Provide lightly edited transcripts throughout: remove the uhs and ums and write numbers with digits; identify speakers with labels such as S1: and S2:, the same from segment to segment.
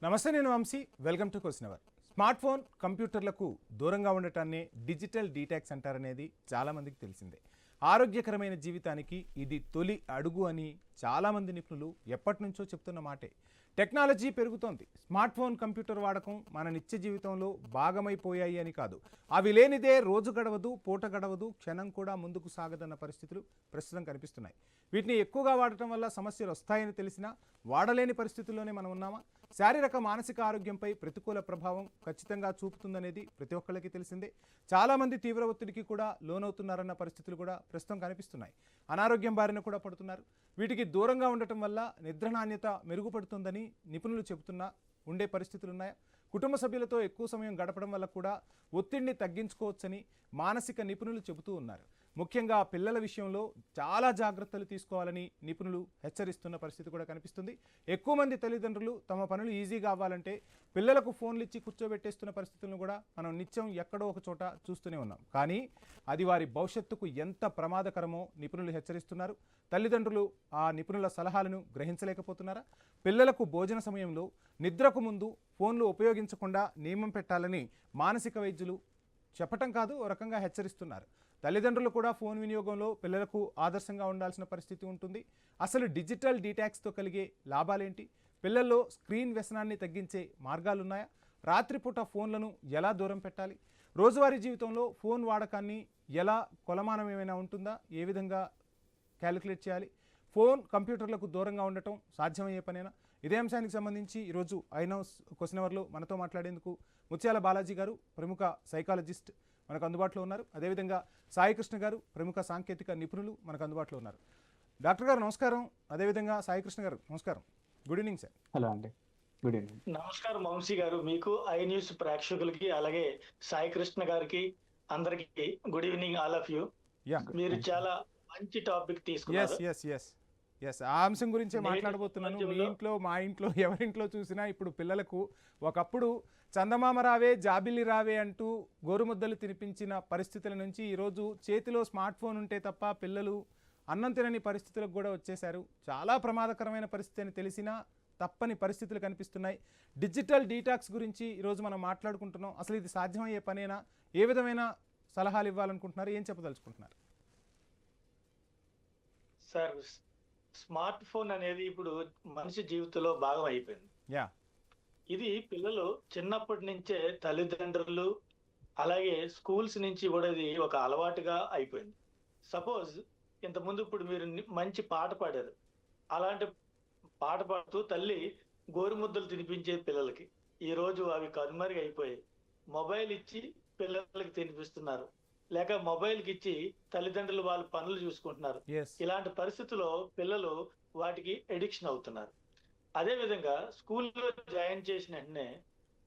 S1: నమస్తే, నేను Vamsi. Welcome to question hour. Smart phone కంప్యూటర్లకు దూరంగా ఉండటాన్ని డిజిటల్ డీటాక్స్ అంటారనేది చాలామందికి తెలిసిందే. ఆరోగ్యకరమైన జీవితానికి ఇది తొలి అడుగు అని చాలామంది నిపుణులు ఎప్పటి నుంచో చెప్తున్న మాటే. టెక్నాలజీ పెరుగుతోంది. స్మార్ట్ ఫోన్ కంప్యూటర్ వాడకం మన నిత్య జీవితంలో భాగమైపోయాయి అని కాదు, అవి లేనిదే రోజు గడవదు, పూట గడవదు, క్షణం కూడా ముందుకు సాగదన్న పరిస్థితులు ప్రస్తుతం కనిపిస్తున్నాయి. వీటిని ఎక్కువగా వాడటం వల్ల సమస్యలు వస్తాయని తెలిసినా వాడలేని పరిస్థితుల్లోనే మనం ఉన్నామా? శారీరక మానసిక ఆరోగ్యంపై ప్రతికూల ప్రభావం ఖచ్చితంగా చూపుతుందనేది ప్రతి ఒక్కళ్ళకి తెలిసిందే. చాలామంది తీవ్ర ఒత్తిడికి కూడా లోనవుతున్నారన్న పరిస్థితులు కూడా ప్రస్తుతం కనిపిస్తున్నాయి. అనారోగ్యం బారిన కూడా పడుతున్నారు. వీటికి దూరంగా ఉండటం వల్ల నిద్ర నాణ్యత మెరుగుపడుతుందని నిపుణులు చెబుతున్నా ఉండే పరిస్థితులు ఉన్నాయా? కుటుంబ సభ్యులతో ఎక్కువ సమయం గడపడం వల్ల కూడా ఒత్తిడిని తగ్గించుకోవచ్చని మానసిక నిపుణులు చెబుతూ ఉన్నారు. ముఖ్యంగా పిల్లల విషయంలో చాలా జాగ్రత్తలు తీసుకోవాలని నిపుణులు హెచ్చరిస్తున్న పరిస్థితి కూడా కనిపిస్తుంది. ఎక్కువ మంది తల్లిదండ్రులు తమ పనులు ఈజీగా అవ్వాలంటే పిల్లలకు ఫోన్లు ఇచ్చి కూర్చోబెట్టేస్తున్న పరిస్థితులను కూడా మనం నిత్యం ఎక్కడో ఒక చోట చూస్తూనే ఉన్నాం. కానీ అది వారి భవిష్యత్తుకు ఎంత ప్రమాదకరమో నిపుణులు హెచ్చరిస్తున్నారు. తల్లిదండ్రులు ఆ నిపుణుల సలహాలను గ్రహించలేకపోతున్నారా? పిల్లలకు భోజన సమయంలో నిద్రకు ముందు ఫోన్లు ఉపయోగించకుండా నియమం పెట్టాలని మానసిక వైద్యులు చెప్పటం కాదు, ఓ రకంగా హెచ్చరిస్తున్నారు. తల్లిదండ్రులు కూడా ఫోన్ వినియోగంలో పిల్లలకు ఆదర్శంగా ఉండాల్సిన పరిస్థితి ఉంటుంది. అసలు డిజిటల్ డీటాక్స్తో కలిగే లాభాలేంటి? పిల్లల్లో స్క్రీన్ వ్యసనాన్ని తగ్గించే మార్గాలున్నాయా? రాత్రిపూట ఫోన్లను ఎలా దూరం పెట్టాలి? రోజువారీ జీవితంలో ఫోన్ వాడకాన్ని ఎలా కొలమానం ఏమైనా ఉంటుందా? ఏ విధంగా క్యాలిక్యులేట్ చేయాలి? ఫోన్ కంప్యూటర్లకు దూరంగా ఉండటం సాధ్యమయ్యే పనేనా? ఇదే అంశానికి సంబంధించి ఈరోజు ఐనౌస్ క్వశ్చన్ అవర్లో మనతో మాట్లాడేందుకు ముత్యాల బాలాజీ గారు, ప్రముఖ సైకాలజిస్ట్, మనకు అందుబాటులో ఉన్నారు. అదేవిధంగా సాయి కృష్ణ గారు, ప్రముఖ సాంకేతిక నిపుణులు, మనకు అందుబాటులో ఉన్నారు. డాక్టర్ గారు నమస్కారం. అదేవిధంగా సాయి కృష్ణ గారు నమస్కారం. Good evening sir.
S2: హలో అండి, గుడ్ ఈవినింగ్.
S3: నమస్కారం వంశీ గారు, మీకు ఐ న్యూస్ ప్రేక్షకులకి అలాగే సాయి కృష్ణ గారికి అందరికి good evening all of you. మీరు చాలా మంచి టాపిక్ తీసుకున్నారు.
S1: ఆ అంశం గురించే మాట్లాడబోతున్నాను. మీ ఇంట్లో, మా ఇంట్లో, ఎవరింట్లో చూసినా ఇప్పుడు పిల్లలకు ఒకప్పుడు చందమామ రావే, జాబిల్లి రావే అంటూ గోరుముద్దలు తినిపించిన పరిస్థితుల నుంచి ఈరోజు చేతిలో స్మార్ట్ ఫోన్ ఉంటే తప్ప పిల్లలు అన్నం తినని పరిస్థితులకు కూడా వచ్చేశారు. చాలా ప్రమాదకరమైన పరిస్థితి అని తెలిసినా తప్పని పరిస్థితులు కనిపిస్తున్నాయి. డిజిటల్ డీటాక్స్ గురించి ఈరోజు మనం మాట్లాడుకుంటున్నాం. అసలు ఇది సాధ్యమయ్యే పనేనా? ఏ విధమైన సలహాలు ఇవ్వాలనుకుంటున్నారు? ఏం చెప్పదలుచుకుంటున్నారు?
S3: సార్, స్మార్ట్ ఫోన్ అనేది ఇప్పుడు మనిషి జీవితంలో భాగం అయిపోయింది. ఇది పిల్లలు చిన్నప్పటి నుంచే తల్లిదండ్రులు అలాగే స్కూల్స్ నుంచి కూడా ఇది ఒక అలవాటుగా అయిపోయింది. సపోజ్ ఇంతకుముందు ఇప్పుడు మీరు మంచి పాట పాడారు. అలాంటి పాట పాడుతూ తల్లి గోరుముద్దలు తినిపించే పిల్లలకి ఈ రోజు అవి కనుమరుగు అయిపోయాయి. మొబైల్ ఇచ్చి పిల్లలకి తినిపిస్తున్నారు, లేక మొబైల్కి ఇచ్చి తల్లిదండ్రులు వాళ్ళ పనులు చూసుకుంటున్నారు. ఇలాంటి పరిస్థితుల్లో పిల్లలు వాటికి ఎడిక్షన్ అవుతున్నారు. అదే విధంగా స్కూల్లో జాయిన్ చేసిన వెంటనే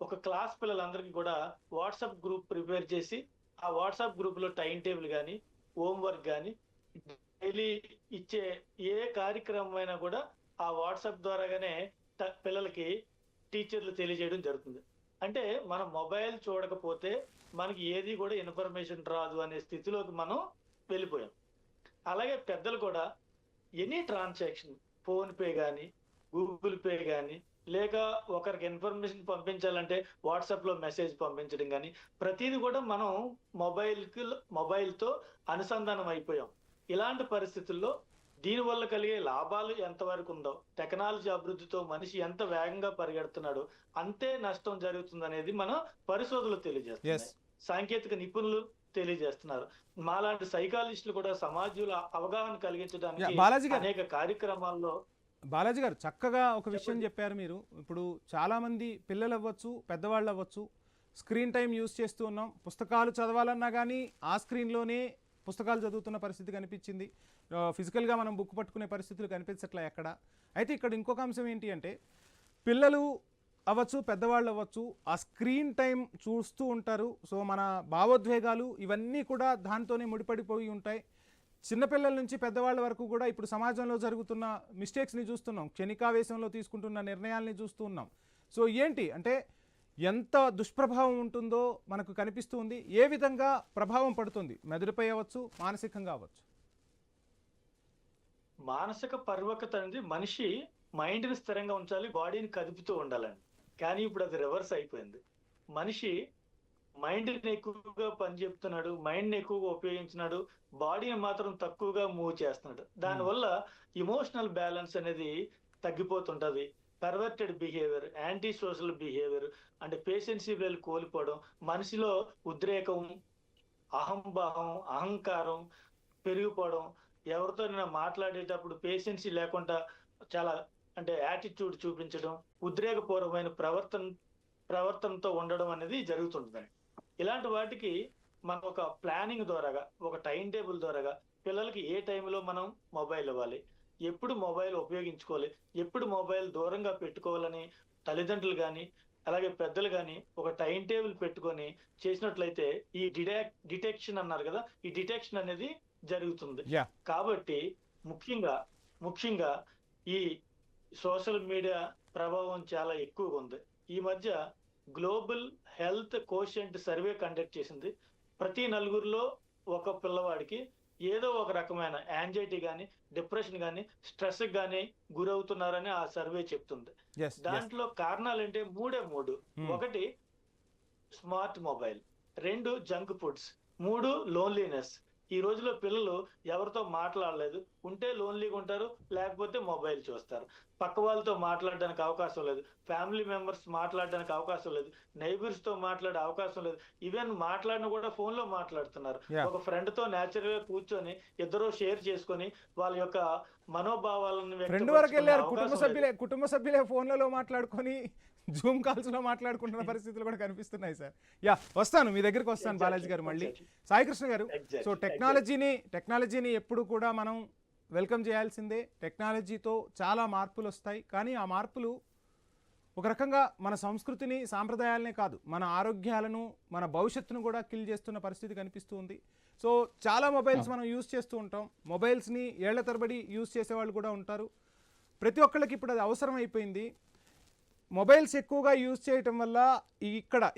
S3: ఒక క్లాస్ పిల్లలందరికీ కూడా వాట్సాప్ గ్రూప్ ప్రిపేర్ చేసి ఆ వాట్సాప్ గ్రూప్ లో టైం టేబుల్ కానీ, హోంవర్క్ కానీ, డైలీ ఇచ్చే ఏ కార్యక్రమం అయినా కూడా ఆ వాట్సాప్ ద్వారాగానే పిల్లలకి టీచర్లు తెలియజేయడం జరుగుతుంది. అంటే మనం మొబైల్ చూడకపోతే మనకి ఏది కూడా ఇన్ఫర్మేషన్ రాదు అనే స్థితిలోకి మనం వెళ్ళిపోయాం. అలాగే పెద్దలు కూడా ఎనీ ట్రాన్సాక్షన్, ఫోన్ పే కానీ, గూగుల్ పే కానీ, లేక ఒకరికి ఇన్ఫర్మేషన్ పంపించాలంటే వాట్సాప్ లో మెసేజ్ పంపించడం కానీ, ప్రతిదీ కూడా మనం మొబైల్తో అనుసంధానం అయిపోయాం. ఇలాంటి పరిస్థితుల్లో దీనివల్ల కలిగే లాభాలు ఎంతవరకు ఉందో, టెక్నాలజీ అభివృద్ధితో మనిషి ఎంత వేగంగా పరిగెడుతున్నాడో అంతే నష్టం జరుగుతుంది అనేది మన పరిశోధనలు తెలియజేస్తున్నాయి. సాంకేతిక నిపుణులు తెలియజేస్తున్నారు. మాలాంటి సైకాలజిస్టులు కూడా సమాజంలో అవగాహన కలిగించడానికి అనేక కార్యక్రమాల్లో.
S1: బాలాజీ గారు చక్కగా ఒక విషయం చెప్పారు మీరు. ఇప్పుడు చాలామంది పిల్లలు అవ్వచ్చు, పెద్దవాళ్ళు అవ్వచ్చు, స్క్రీన్ టైం యూజ్ చేస్తూ ఉన్నాం. పుస్తకాలు చదవాలన్నా కానీ ఆ స్క్రీన్లోనే పుస్తకాలు చదువుతున్న పరిస్థితి కనిపించింది. ఫిజికల్గా మనం బుక్ పట్టుకునే పరిస్థితులు కనిపించట్లే ఎక్కడ. అయితే ఇక్కడ ఇంకొక అంశం ఏంటి అంటే, పిల్లలు అవ్వచ్చు, పెద్దవాళ్ళు అవ్వచ్చు, ఆ స్క్రీన్ టైం చూస్తూ ఉంటారు. సో మన భావోద్వేగాలు ఇవన్నీ కూడా దాంతోనే ముడిపడిపోయి ఉంటాయి. చిన్నపిల్లల నుంచి పెద్దవాళ్ళ వరకు కూడా ఇప్పుడు సమాజంలో జరుగుతున్న మిస్టేక్స్ని చూస్తున్నాం, క్షణికావేశంలో తీసుకుంటున్న నిర్ణయాల్ని చూస్తూ ఉన్నాం. సో ఏంటి అంటే ఎంత దుష్ప్రభావం ఉంటుందో మనకు కనిపిస్తూ ఉంది. ఏ విధంగా ప్రభావం పడుతుంది? మెదడుపై అవ్వచ్చు, మానసికంగా అవ్వచ్చు.
S3: మానసిక పరిపక్వత అనేది మనిషి మైండ్ని స్థిరంగా ఉంచాలి, బాడీని కదుపుతూ ఉండాలండి. కానీ ఇప్పుడు అది రివర్స్ అయిపోయింది. మనిషి మైండ్ని ఎక్కువగా పని చెప్తున్నాడు, మైండ్ని ఎక్కువగా ఉపయోగించినాడు, బాడీని మాత్రం తక్కువగా మూవ్ చేస్తున్నాడు. దానివల్ల ఇమోషనల్ బ్యాలెన్స్ అనేది తగ్గిపోతుంటది. Perverted behaviour, anti social behaviour అంటే పేషెన్సీ లెవెల్ కోల్పోవడం, మనిషిలో ఉద్రేకం, అహంభావం, అహంకారం పెరిగిపోవడం, ఎవరితోనైనా మాట్లాడేటప్పుడు పేషెన్సీ లేకుండా చాలా అంటే యాటిట్యూడ్ చూపించడం, ఉద్రేకపూర్వమైన ప్రవర్తనతో ఉండడం అనేది జరుగుతుంటదండి. ఇలాంటి వాటికి మనం ఒక ప్లానింగ్ ద్వారాగా, ఒక టైం టేబుల్ ద్వారాగా పిల్లలకి ఏ టైంలో మనం మొబైల్ ఇవ్వాలి, ఎప్పుడు మొబైల్ ఉపయోగించుకోవాలి, ఎప్పుడు మొబైల్ దూరంగా పెట్టుకోవాలని తల్లిదండ్రులు గాని, అలాగే పెద్దలు గాని ఒక టైం టేబుల్ పెట్టుకొని చేసినట్లయితే ఈ డిటెక్షన్ అన్నారు కదా, ఈ డిటెక్షన్ అనేది జరుగుతుంది.
S1: యా
S3: కాబట్టి ముఖ్యంగా ముఖ్యంగా ఈ సోషల్ మీడియా ప్రభావం చాలా ఎక్కువగా ఉంది. ఈ మధ్య global health quotient survey conduct చేసింది. ప్రతి నలుగురిలో ఒక పిల్లవాడికి ఏదో ఒక రకమైన యాంగ్జైటీ గాని, డిప్రెషన్ గాని, స్ట్రెస్ గాని గురవుతున్నారని ఆ సర్వే చెప్తుంది.
S1: ఎస్
S3: దాంట్లో కారణాలంటే మూడు. ఒకటి smart mobile, 2 junk foods, 3 loneliness. ఈ రోజులో పిల్లలు ఎవరితో మాట్లాడలేదు, ఉంటే లోన్లీగా ఉంటారు, లేకపోతే మొబైల్ చూస్తారు. పక్క వాళ్ళతో మాట్లాడడానికి అవకాశం లేదు, ఫ్యామిలీ మెంబర్స్ మాట్లాడడానికి అవకాశం లేదు, నైబర్స్ తో మాట్లాడే అవకాశం లేదు. ఈవెన్ మాట్లాడిన కూడా ఫోన్ లో మాట్లాడుతున్నారు.
S1: Yeah.
S3: ఒక ఫ్రెండ్ తో నేచురల్ గా కూర్చొని ఇద్దరు షేర్ చేసుకొని వాళ్ళ యొక్క మనోభావాలను
S1: ఫ్రెండ్ వరకు వెళ్ళారు.
S3: అవకాశం లేదు.
S1: కుటుంబ సభ్యులే ఫోన్లలో మాట్లాడుకొని జూమ్ కాల్స్ లో మాట్లాడుకుంటున్న పరిస్థితులు కూడా కనిపిస్తున్నాయి సార్. యా వస్తాను మీ దగ్గరికి వస్తాను బాలాజీ గారు మళ్ళీ. సాయి కృష్ణ గారు, సో టెక్నాలజీని ఎప్పుడు కూడా మనం వెల్కమ్ చేయాల్సిందే. టెక్నాలజీతో చాలా మార్పులు వస్తాయి, కానీ ఆ మార్పులు ఒక రకంగా మన సంస్కృతిని, సాంప్రదాయాలనే కాదు, మన ఆరోగ్యాలను, మన భవిష్యత్తును కూడా కిల్ చేస్తున్న పరిస్థితి కనిపిస్తూ ఉంది. సో చాలా మొబైల్స్ మనం యూజ్ చేస్తూ ఉంటాం. మొబైల్స్ని ఏళ్ల తరబడి యూజ్ చేసేవాళ్ళు కూడా ఉంటారు. ప్రతి ఒక్కళ్ళకి ఇప్పుడు అది అవసరం అయిపోయింది. మొబైల్స్ ఎక్కువగా యూజ్ చేయటం వల్ల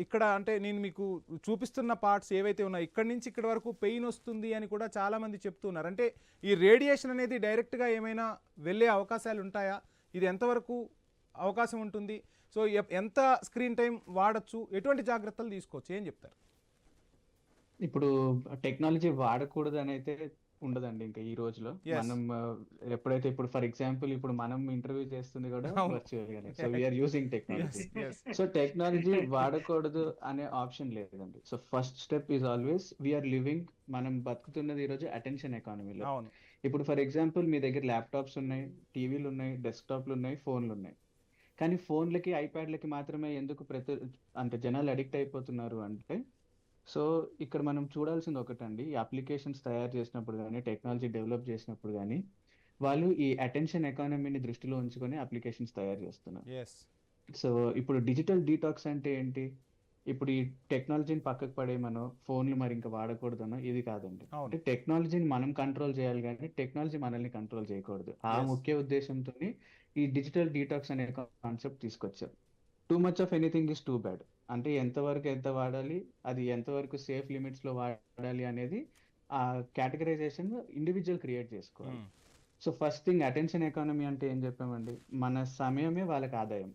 S1: ఇక్కడ అంటే నేను మీకు చూపిస్తున్న పార్ట్స్ ఏవైతే ఉన్నాయో ఇక్కడి నుంచి ఇక్కడి వరకు పెయిన్ వస్తుంది అని కూడా చాలామంది చెప్తున్నారు. అంటే ఈ రేడియేషన్ అనేది డైరెక్ట్గా ఏమైనా వెళ్ళే అవకాశాలు ఉంటాయా? ఇది ఎంతవరకు అవకాశం ఉంటుంది? సో ఎంత స్క్రీన్ టైం వాడచ్చు, ఎటువంటి జాగ్రత్తలు తీసుకోవచ్చు, ఏం చెప్తారు?
S2: ఇప్పుడు టెక్నాలజీ వాడకూడదు అని అయితే ఉండదండి ఇంకా ఈ రోజులో. మనం ఎప్పుడైతే ఇప్పుడు ఫర్ ఎగ్జాంపుల్ ఇప్పుడు మనం ఇంటర్వ్యూ చేస్తుంది కూడా వర్చువల్ గానే, so we are using technology. So technology వాడకూడదు అనే ఆప్షన్ లేదండి. So first step is always we are living, మనం బతుకుతున్నది ఈ రోజు అటెన్షన్ ఎకానమీలో. ఇప్పుడు ఫర్ ఎగ్జాంపుల్ మీ దగ్గర ల్యాప్టాప్స్ ఉన్నాయి, టీవీలు ఉన్నాయి, డెస్క్టాప్లు ఉన్నాయి, ఫోన్లు ఉన్నాయి. కానీ ఫోన్లకి, ఐప్యాడ్లకి మాత్రమే ఎందుకు అంటే జనాలు అడిక్ట్ అయిపోతున్నారు అంటే, సో ఇక్కడ మనం చూడాల్సింది ఒకటండి, ఈ అప్లికేషన్స్ తయారు చేసినప్పుడు కానీ, టెక్నాలజీ డెవలప్ చేసినప్పుడు కానీ వాళ్ళు ఈ అటెన్షన్ ఎకానమీని దృష్టిలో ఉంచుకొని అప్లికేషన్స్ తయారు చేస్తున్నారు. సో ఇప్పుడు డిజిటల్ డీటాక్స్ అంటే ఏంటి? ఇప్పుడు ఈ టెక్నాలజీని పక్కకు పడేయమనో, ఫోన్లు మరి ఇంకా వాడకూడదనో ఇది కాదండి. అంటే టెక్నాలజీని మనం కంట్రోల్ చేయాలి కానీ టెక్నాలజీ మనల్ని కంట్రోల్ చేయకూడదు. ఆ ముఖ్య ఉద్దేశంతో ఈ డిజిటల్ డీటాక్స్ అనే కాన్సెప్ట్ తీసుకొచ్చారు. Too much of anything is too bad. అంటే ఎంతవరకు ఎంత వాడాలి, అది ఎంతవరకు సేఫ్ లిమిట్స్ లో వాడాలి అనేది ఆ కేటగరైజేషన్ ఇండివిజువల్ క్రియేట్ చేసుకోవాలి. So first thing, attention economy అంటే ఏం చెప్పామండి, మన సమయమే వాళ్ళకి ఆదాయం.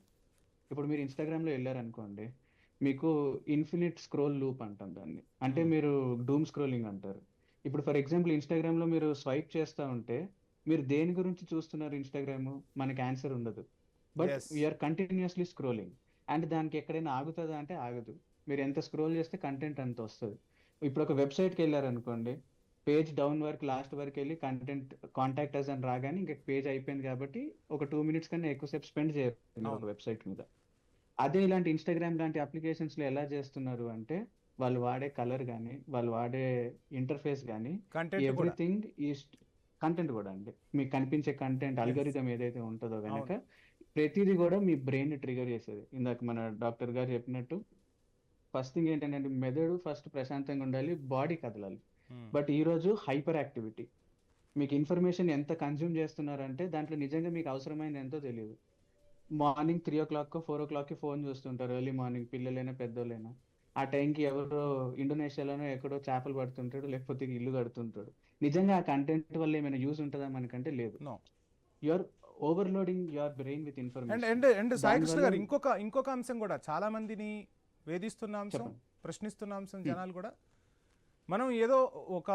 S2: ఇప్పుడు మీరు ఇన్స్టాగ్రామ్ లో వెళ్ళారనుకోండి, మీకు ఇన్ఫినిట్ స్క్రోల్ లూప్ అంటాం దాన్ని. అంటే మీరు డూమ్ స్క్రోలింగ్ అంటారు. ఇప్పుడు ఫర్ ఎగ్జాంపుల్ ఇన్స్టాగ్రామ్ లో మీరు స్వైప్ చేస్తూ ఉంటే మీరు దేని గురించి చూస్తున్నారు ఇన్స్టాగ్రామ్, మనకి ఆన్సర్ ఉండదు. But we are continuously scrolling. And దానికి ఎక్కడైనా ఆగుతుందా అంటే ఆగదు. మీరు ఎంత స్క్రోల్ చేస్తే కంటెంట్ అంత వస్తుంది. ఇప్పుడు ఒక వెబ్సైట్కి వెళ్ళారనుకోండి, పేజ్ డౌన్ వరకు లాస్ట్ వరకు వెళ్ళి కంటెంట్ కాంటాక్ట్ అస్ అని రాగానే ఇంకా పేజ్ అయిపోయింది కాబట్టి ఒక 2 minutes కన్నా ఎక్కువసేపు స్పెండ్ చేయరు ఒక వెబ్సైట్ మీద. అదే ఇలాంటి ఇన్స్టాగ్రామ్ లాంటి అప్లికేషన్స్ లో ఎలా చేస్తున్నారు అంటే, వాళ్ళు వాడే కలర్ కానీ, వాళ్ళు వాడే ఇంటర్ఫేస్ కానీ, ఎవ్రీథింగ్ ఈజ్ కంటెంట్ కూడా అండి. మీకు కనిపించే కంటెంట్ అల్గోరిథం ఏదైతే ఉంటుందో కనుక ప్రతిదీ కూడా మీ బ్రెయిన్ ట్రిగర్ చేసేది. ఇందాక మన డాక్టర్ గారు చెప్పినట్టు ఫస్ట్ థింగ్ ఏంటంటే మెదడు ఫస్ట్ ప్రశాంతంగా ఉండాలి, బాడీ కదలాలి. బట్ ఈ రోజు హైపర్ యాక్టివిటీ, మీకు ఇన్ఫర్మేషన్ ఎంత కన్జ్యూమ్ చేస్తున్నారంటే దాంట్లో నిజంగా మీకు అవసరమైంది ఎంతో తెలియదు. మార్నింగ్ 3 o'clock 4 o'clock ఫోన్ చూస్తుంటారు, ఎర్లీ మార్నింగ్, పిల్లలైనా పెద్దోళ్ళైనా. ఆ టైంకి ఎవరో ఇండోనేషియాలోనో ఎక్కడో చేపలు పడుతుంటాడు, లేకపోతే ఇల్లు కడుతుంటాడు. నిజంగా ఆ కంటెంట్ వల్ల ఏమైనా యూజ్ ఉంటుందా మనకంటే లేదు. You are overloading your brain with
S1: and
S2: information.
S1: And and Sai Krishna గారు
S2: దానివల్ల
S1: ఇంకొక అంశం కూడా చాలా మందిని వేధిస్తున్న అంశం,
S2: చెప్పండి.
S1: ప్రశ్నిస్తున్న అంశం జనాలు కూడా, మనం ఏదో ఒక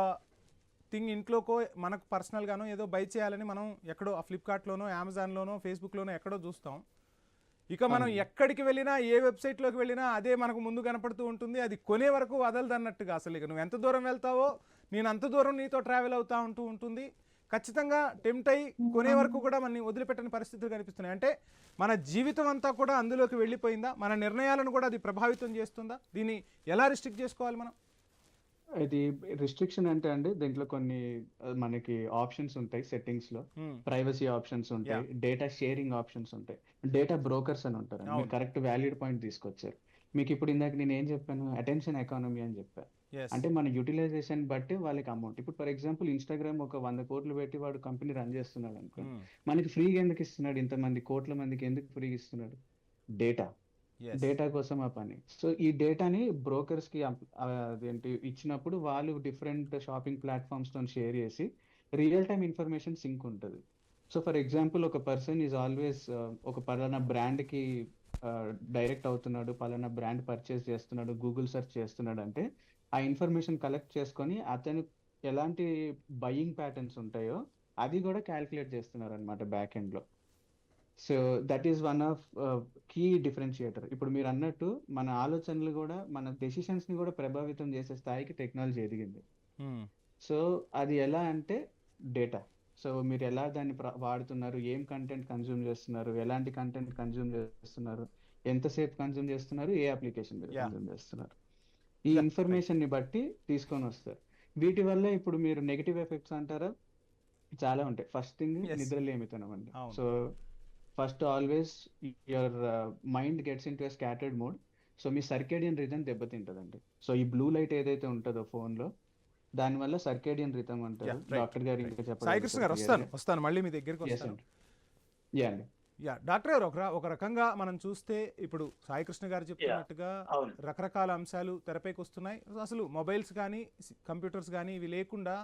S1: థింగ్ ఇంట్లోకో మనకు పర్సనల్గానో ఏదో బై చేయాలని మనం ఎక్కడో ఫ్లిప్కార్ట్లోనో అమెజాన్లోనో ఫేస్బుక్లోనో ఎక్కడో చూస్తాం. ఇక మనం ఎక్కడికి వెళ్ళినా ఏ వెబ్సైట్లోకి వెళ్ళినా అదే మనకు ముందు కనపడుతూ ఉంటుంది. అది కొనే వరకు వదలదన్నట్టుగా, అసలు ఇక నువ్వు ఎంత దూరం వెళ్తావో నేను అంత దూరం నీతో ట్రావెల్ అవుతూ ఉంటుంది. ఖచ్చితంగా టెంప్ట్ అయ్యి కొనే వరకు కూడా మనని వదిలిపెట్టని పరిస్థితులు కనిపిస్తున్నాయి. అంటే మన జీవితం అంతా కూడా అందులోకి వెళ్ళిపోయిందా? మన నిర్ణయాలను కూడా అది ప్రభావితం చేస్తుందా? దీన్ని ఎలా రిస్ట్రిక్ట్ చేసుకోవాలి మనం?
S2: ఇది రిస్ట్రిక్షన్ అంటే అండి, దీంట్లో కొన్ని మనకి ఆప్షన్స్ ఉంటాయి సెట్టింగ్స్ లో. ప్రైవసీ ఆప్షన్స్ ఉంటాయి, డేటా షేరింగ్ ఆప్షన్స్ ఉంటాయి, డేటా బ్రోకర్స్ అని ఉంటారు. మీరు కరెక్ట్ వ్యాలిడ్ పాయింట్ తీసుకొచ్చారు. మీకు ఇప్పుడు ఇందాక నేను ఏం చెప్పాను, అటెన్షన్ ఎకానమీ అని చెప్పాను. అంటే మన యూటిలైజేషన్ బట్టి వాళ్ళకి అమౌంట్. ఇప్పుడు ఫర్ ఎగ్జాంపుల్ ఇన్స్టాగ్రామ్ ఒక 100 కోట్లు పెట్టి వాడు కంపెనీ రన్ చేస్తున్నాడు అనుకో, మనకి ఫ్రీగా ఎందుకు ఇస్తున్నాడు? ఇంతమంది కోట్ల మందికి ఎందుకు ఫ్రీగా ఇస్తున్నాడు? డేటా కోసం ఆ పని. సో ఈ డేటాని బ్రోకర్స్ కి అదేంటి ఇచ్చినప్పుడు వాళ్ళు డిఫరెంట్ షాపింగ్ ప్లాట్ఫామ్స్ తో షేర్ చేసి రియల్ టైమ్ ఇన్ఫర్మేషన్ సింక్ ఉంటుంది. సో ఫర్ ఎగ్జాంపుల్ ఒక పర్సన్ ఈజ్ ఆల్వేస్ ఒక పలానా బ్రాండ్ కి డైరెక్ట్ అవుతున్నాడు, పలానా బ్రాండ్ పర్చేస్ చేస్తున్నాడు, గూగుల్ సెర్చ్ చేస్తున్నాడు అంటే ఆ ఇన్ఫర్మేషన్ కలెక్ట్ చేసుకొని అతను ఎలాంటి బయింగ్ ప్యాటర్న్స్ ఉంటాయో అది కూడా క్యాల్కులేట్ చేస్తున్నారు అనమాట బ్యాక్ ఎండ్ లో. So that is one of key differentiator. ఇప్పుడు మీరు అన్నట్టు మన ఆలోచనలు కూడా మన డెసిషన్స్ ని కూడా ప్రభావితం చేసే స్థాయికి టెక్నాలజీ ఎదిగింది. సో అది ఎలా అంటే డేటా. సో మీరు ఎలా దాన్ని వాడుతున్నారు, ఏం కంటెంట్ కన్జ్యూమ్ చేస్తున్నారు, ఎలాంటి కంటెంట్ కన్జ్యూమ్ చేస్తున్నారు, ఎంతసేపు కన్జ్యూమ్ చేస్తున్నారు, ఏ అప్లికేషన్ మీరు కన్జ్యూమ్ చేస్తున్నారు, ఈ ఇన్ఫర్మేషన్ ని బట్టి తీసుకొని వస్తారు. వీటి వల్ల ఇప్పుడు మీరు నెగిటివ్ ఎఫెక్ట్స్ అంటారా, చాలా ఉంటాయి. ఫస్ట్ థింగ్ నిద్రలేమితనం అండి. So first always your mind gets in to scattered mode. So మీ సర్కేడియన్ రిథమ్ దెబ్బతింటదండి. సో ఈ బ్లూ లైట్ ఏదైతే ఉంటుందో ఫోన్ లో, దాని వల్ల సర్కేడియన్ రిథమ్ అంటారు. డాక్టర్ గారు ఇంకా
S1: సాయి కృష్ణ గారు వస్తాను మళ్ళీ మీ దగ్గరికి వస్తాను. డాక్టర్ గారు ఒక రకంగా మనం చూస్తే ఇప్పుడు సాయి కృష్ణ గారు చెప్తున్నట్టుగా రకరకాల అంశాలు తెరపైకి వస్తున్నాయి. అసలు మొబైల్స్ కానీ కంప్యూటర్స్ కానీ ఇవి లేకుండా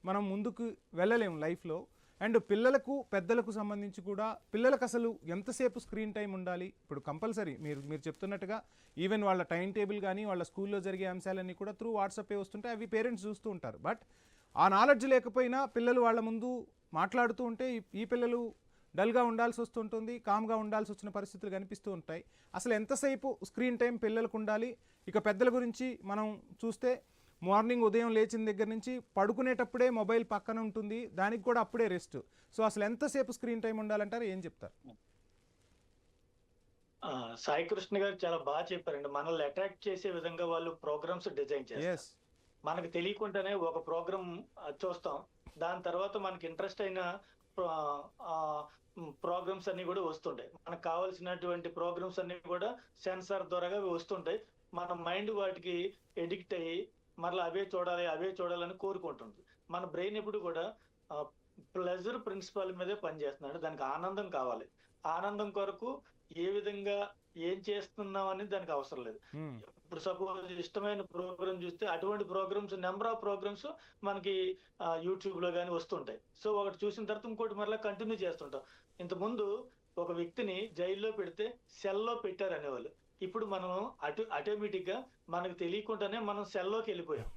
S1: మనం ముందుకు వెళ్ళలేము లైఫ్లో. అండ్ పిల్లలకు పెద్దలకు సంబంధించి కూడా, పిల్లలకు అసలు ఎంతసేపు స్క్రీన్ టైం ఉండాలి? ఇప్పుడు కంపల్సరీ మీరు చెప్తున్నట్టుగా ఈవెన్ వాళ్ళ టైం టేబుల్ కానీ వాళ్ళ స్కూల్లో జరిగే అంశాలన్నీ కూడా త్రూ వాట్సాపే వస్తుంటాయి, అవి పేరెంట్స్ చూస్తూ ఉంటారు. బట్ ఆ నాలెడ్జ్ లేకపోయినా పిల్లలు వాళ్ళ ముందు మాట్లాడుతూ ఉంటే ఈ పిల్లలు డల్గా ఉండాల్సి వస్తుంటుంది, కామ్గా ఉండాల్సి వచ్చిన పరిస్థితులు కనిపిస్తూ ఉంటాయి. అసలు ఎంతసేపు స్క్రీన్ టైం పిల్లలకు ఉండాలి? ఇక పెద్దల గురించి మనం చూస్తే మార్నింగ్ ఉదయం లేచిన దగ్గర నుంచి పడుకునేటప్పుడే మొబైల్ పక్కన ఉంటుంది, దానికి కూడా అప్పుడే రెస్ట్. సో అసలు ఎంతసేపు స్క్రీన్ టైం ఉండాలంటారు, ఏం చెప్తారు?
S3: సాయి కృష్ణ గారు చాలా బాగా చెప్పారండి. మనల్ని అట్రాక్ట్ చేసే విధంగా వాళ్ళు ప్రోగ్రామ్స్ డిజైన్ చేస్తారు. మనకు తెలియకుండానే ఒక ప్రోగ్రామ్ చూస్తాం, దాని తర్వాత మనకి ఇంట్రెస్ట్ అయిన ప్రోగ్రామ్స్ అన్ని కూడా వస్తుంటాయి. మనకు కావాల్సినటువంటి ప్రోగ్రామ్స్ అన్ని కూడా సెన్సార్ ద్వారాగా వస్తుంటాయి. మన మైండ్ వాటికి ఎడిక్ట్ అయ్యి మరలా అవే చూడాలని కోరుకుంటుంది. మన బ్రెయిన్ ఎప్పుడు కూడా ప్లెజర్ ప్రిన్సిపల్ మీదే పనిచేస్తున్నాడు. దానికి ఆనందం కావాలి. ఆనందం కొరకు ఏ విధంగా ఏం చేస్తున్నాం అనేది దానికి అవసరం లేదు. ఇప్పుడు సపోజ్ ఇష్టమైన ప్రోగ్రామ్ చూస్తే అటువంటి ప్రోగ్రామ్స్, నెంబర్ ఆఫ్ ప్రోగ్రామ్స్ మనకి యూట్యూబ్ లో కానీ వస్తుంటాయి. సో ఒకటి చూసిన తర్వాత ఇంకోటి మరలా కంటిన్యూ చేస్తుంటాం. ఇంతకుముందు ఒక వ్యక్తిని జైల్లో పెడితే సెల్లో పెట్టారు అనేవాళ్ళు. ఇప్పుడు మనం ఆటోమేటిక్ గా మనకు తెలియకుండానే మనం సెల్లోకి వెళ్ళిపోయాం.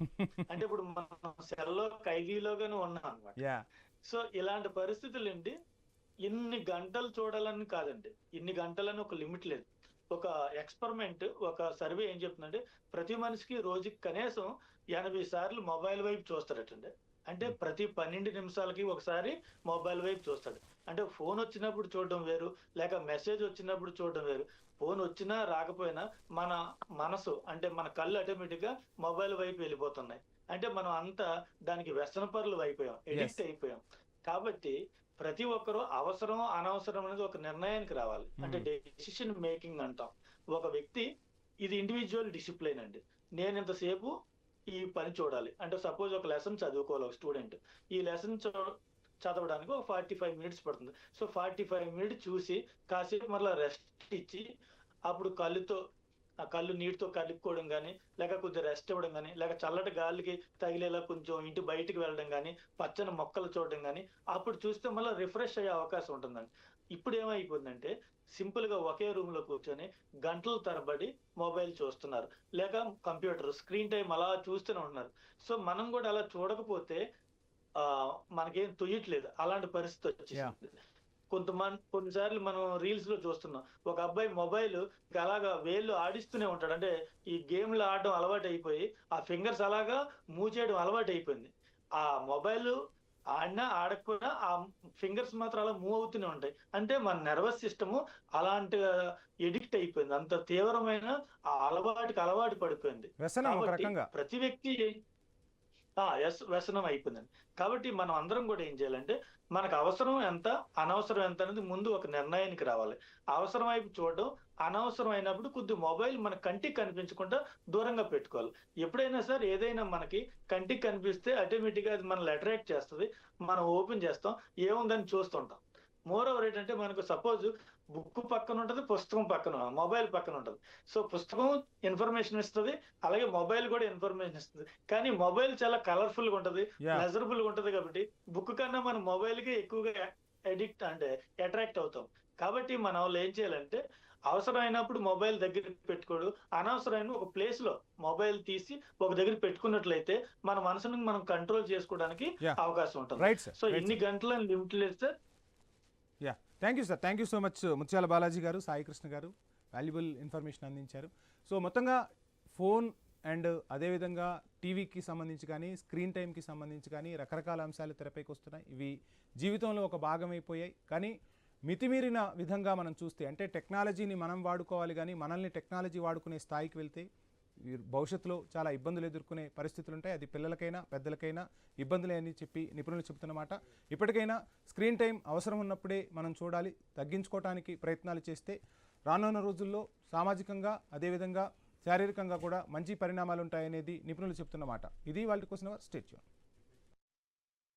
S3: అంటే ఇప్పుడు మనం సెల్లో ఖైదీలోగానే ఉన్నాం అనమాట. సో ఇలాంటి పరిస్థితులు ఏంటి, ఇన్ని గంటలు చూడాలని కాదండి, ఇన్ని గంటలని ఒక లిమిట్ లేదు. ఒక ఎక్స్పెరిమెంట్, ఒక సర్వే ఏం చెప్తుందంటే ప్రతి మనిషికి రోజుకి కనీసం 80 సార్లు మొబైల్ వైపు చూస్తాడటండి. అంటే ప్రతి 12 నిమిషాలకి ఒకసారి మొబైల్ వైపు చూస్తాడు. అంటే ఫోన్ వచ్చినప్పుడు చూడడం వేరు, లేక మెసేజ్ వచ్చినప్పుడు చూడడం వేరు. ఫోన్ వచ్చినా రాకపోయినా మన మనసు అంటే మన కళ్ళు ఆటోమేటిక్ గా మొబైల్ వైపు వెళ్ళిపోతున్నాయి. అంటే మనం అంతా దానికి వ్యసనపరులు అయిపోయాం, ఎడిక్ట్ అయిపోయాం. కాబట్టి ప్రతి ఒక్కరూ అవసరం అనవసరం అనేది ఒక నిర్ణయానికి రావాలి. అంటే డెసిషన్ మేకింగ్ అంటాం. ఒక వ్యక్తి, ఇది ఇండివిజువల్ డిసిప్లిన్ అండి. నేను ఇంతసేపు ఈ పని చూడాలి అంటే, సపోజ్ ఒక లెసన్ చదువుకోవాలి ఒక స్టూడెంట్, ఈ లెసన్ చదవడానికి ఒక 45 మినిట్స్ పడుతుంది. సో 45 మినిట్స్ చూసి కాసేపు మరలా రెస్ట్ ఇచ్చి అప్పుడు ఆ కళ్ళు నీటితో కలుపుకోవడం కానీ, లేక కొద్దిగా రెస్ట్ ఇవ్వడం కానీ, లేక చల్లటి గాలికి తగిలేలా కొంచెం ఇంటి బయటికి వెళ్ళడం కానీ, పచ్చని మొక్కలు చూడడం కానీ, అప్పుడు చూస్తే మళ్ళీ రిఫ్రెష్ అయ్యే అవకాశం ఉంటుందండి. ఇప్పుడు ఏమైపోయిందంటే సింపుల్ గా ఒకే రూమ్ లో కూర్చొని గంటల తరబడి మొబైల్ చూస్తున్నారు, లేక కంప్యూటర్ స్క్రీన్ టైం అలా చూస్తూనే ఉంటున్నారు. సో మనం కూడా అలా చూడకపోతే మనకేం తొయ్యట్లేదు, అలాంటి పరిస్థితి వచ్చేసింది. కొన్నిసార్లు మనం రీల్స్ లో చూస్తున్నాం, ఒక అబ్బాయి మొబైల్ అలాగా వేళ్ళు ఆడిస్తూనే ఉంటాడు. అంటే ఈ గేమ్లు ఆడడం అలవాటు అయిపోయి ఆ ఫింగర్స్ అలాగా మూవ్ చేయడం అలవాటు అయిపోయింది. ఆ మొబైల్ ఆడినా ఆడకపోయినా ఆ ఫింగర్స్ మాత్రం అలా మూవ్ అవుతూనే ఉంటాయి. అంటే మన నర్వస్ సిస్టమ్ అలాంటి ఎడిక్ట్ అయిపోయింది, అంత తీవ్రమైన ఆ అలవాటుకి అలవాటు పడిపోయింది.
S1: వ్యసనం ఒక
S3: కాబట్టి
S1: రకంగా.
S3: ప్రతి వ్యక్తి వ్యసనం అయిపోయిందండి. కాబట్టి మనం అందరం కూడా ఏం చేయాలంటే, మనకు అవసరం ఎంత, అనవసరం ఎంత అనేది ముందు ఒక నిర్ణయానికి రావాలి. అవసరం వైపు చూడడం, అనవసరం అయినప్పుడు కొద్దిగా మొబైల్ మన కంటికి కనిపించకుండా దూరంగా పెట్టుకోవాలి. ఎప్పుడైనా సరే ఏదైనా మనకి కంటికి కనిపిస్తే ఆటోమేటిక్‌గా అది మనల్ని అట్రాక్ట్ చేస్తది. మనం ఓపెన్ చేస్తాం, ఏముందని చూస్తుంటాం. మోర్ ఓవర్ ఏంటంటే మనకు సపోజ్ బుక్ పక్కన ఉంటది, పుస్తకం పక్కన, మొబైల్ పక్కన ఉంటది. సో పుస్తకం ఇన్ఫర్మేషన్ ఇస్తది, అలాగే మొబైల్ కూడా ఇన్ఫర్మేషన్ ఇస్తది. కానీ మొబైల్ చాలా కలర్‌ఫుల్‌గా ఉంటది,
S1: యా
S3: ప్లెజరబుల్‌గా ఉంటది కాబట్టి బుక్ కన్నా మన మొబైల్‌కి ఎక్కువగా అడిక్ట్ అంటే అట్రాక్ట్ అవుతాం. కాబట్టి మన వాళ్ళు ఏం చేయాలంటే అవసరమైనప్పుడు మొబైల్ దగ్గర పెట్టుకోడు, అనవసరమైన ఒక ప్లేస్‌లో మొబైల్ తీసి ఒక దగ్గర పెట్టుకున్నట్లయితే మన మనసుని మనం కంట్రోల్ చేసుకోవడానికి
S1: యా
S3: అవకాశం ఉంటుంది.
S1: రైట్ సార్,
S3: సో
S1: రైట్
S3: ఇన్ని
S1: సార్.
S3: గంటలని లిమిట్ లేదు sir.
S1: Yeah thank you sir, thank you so much ముత్యాల బాలాజీ గారు, సాయి కృష్ణ గారు, వాల్యుబుల్ ఇన్ఫర్మేషన్ అందించారు. సో మొత్తంగా ఫోన్ అండ్ అదేవిధంగా టీవీకి సంబంధించి కానీ, స్క్రీన్ టైంకి సంబంధించి కానీ రకరకాల అంశాలు తెరపైకి వస్తున్నాయి. ఇవి జీవితంలో ఒక భాగం అయిపోయాయి. కానీ మితిమీరిన విధంగా మనం చూస్తే, అంటే టెక్నాలజీని మనం వాడుకోవాలి కానీ మనల్ని టెక్నాలజీ వాడుకునే స్థాయికి వెళ్తే భవిష్యత్తులో చాలా ఇబ్బందులు ఎదుర్కొనే పరిస్థితులు ఉంటాయి. అది పిల్లలకైనా పెద్దలకైనా ఇబ్బందులే అని చెప్పి నిపుణులు చెబుతున్నమాట. ఇప్పటికైనా స్క్రీన్ టైం అవసరం ఉన్నప్పుడే మనం చూడాలి, తగ్గించుకోవడానికి ప్రయత్నాలు చేస్తే రానున్న రోజుల్లో సామాజికంగా అదేవిధంగా శారీరకంగా కూడా మంచి పరిణామాలు ఉంటాయనేది నిపుణులు చెప్తున్నమాట. ఇది వాళ్ళ కోసం స్టే ట్యూన్.